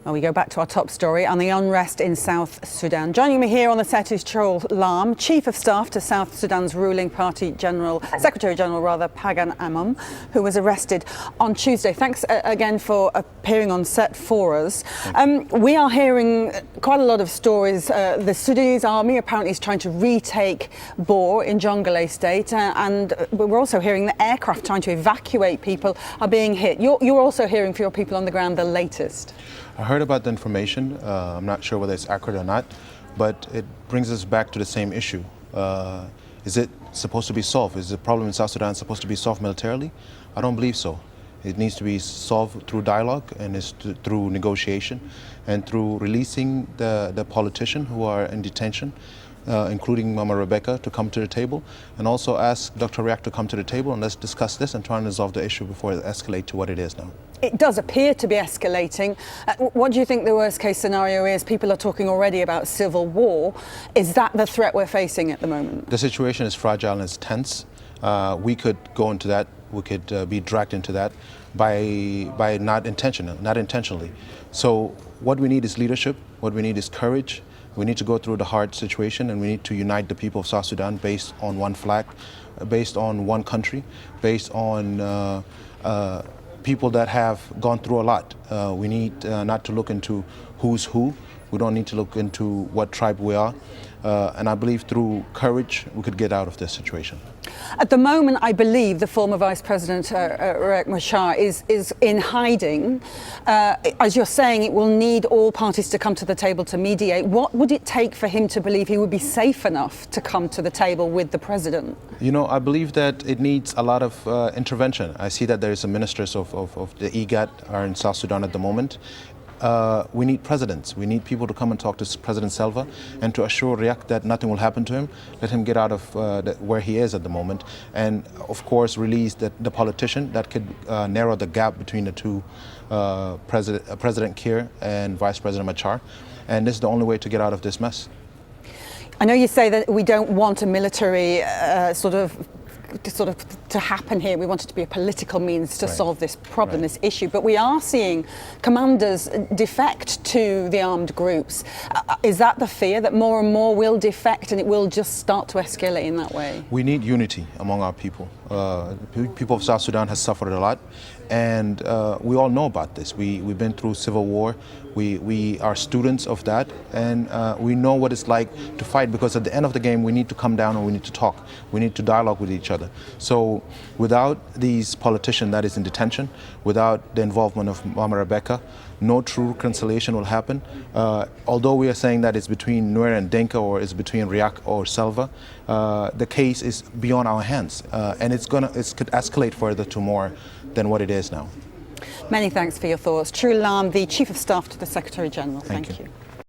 Well, we go back to our top story on the unrest in South Sudan. Joining me here on the set is Choul Laam, Chief of Staff to South Sudan's ruling party Secretary General Pagan Amom, who was arrested on Tuesday. Thanks again for appearing on set for us. We are hearing quite a lot of stories. The Sudanese army apparently is trying to retake Bor in Jonglei state, and we're also hearing that aircraft trying to evacuate people are being hit. You're also hearing for your people on the ground the latest. I heard about the information. I'm not sure whether it's accurate or not, but it brings us back to the same issue. Is it supposed to be solved? Is the problem in South Sudan supposed to be solved militarily? I don't believe so. It needs to be solved through dialogue and through negotiation and through releasing the politicians who are in detention, including Mama Rebecca, to come to the table, and also ask Dr. Riak to come to the table and let's discuss this and try and resolve the issue before it escalates to what it is now. It does appear to be escalating. What do you think the worst case scenario is? People are talking already about civil war. Is that the threat we're facing at the moment? The situation is fragile and it's tense. We could go into that, we could be dragged into that by not intentionally. So what we need is leadership, what we need is courage. We need to go through the hard situation and we need to unite the people of South Sudan based on one flag, based on one country, based on people that have gone through a lot. We need not to look into who's who. We don't need to look into what tribe we are. And I believe through courage, we could get out of this situation. At the moment, I believe the former Vice President Riek Machar is in hiding. As you're saying, it will need all parties to come to the table to mediate. What would it take for him to believe he would be safe enough to come to the table with the president? You know, I believe that it needs a lot of intervention. I see that there is a ministers of the IGAD are in South Sudan at the moment. We need presidents. We need people to come and talk to President Salva and to assure Riek that nothing will happen to him. Let him get out of where he is at the moment. And of course, release the politician that could narrow the gap between the two, President Kiir and Vice President Machar. And this is the only way to get out of this mess. I know you say that we don't want a military to happen here. We want it to be a political means to solve this problem, this issue. But we are seeing commanders defect to the armed groups. Is that the fear, that more and more will defect and it will just start to escalate in that way? We need unity among our people. People of South Sudan has suffered a lot, and we all know about this. We've been through civil war. We are students of that, and we know what it's like to fight, because at the end of the game we need to come down and we need to talk. We need to dialogue with each other. So without these politicians that is in detention, without the involvement of Mama Rebecca, no true reconciliation will happen. Although we are saying that it's between Nuer and Denka, or it's between Riak or Salva, the case is beyond our hands, and it could escalate further to more than what it is now. Many thanks for your thoughts. Choul Laam, the Chief of Staff to the Secretary General. Thank you.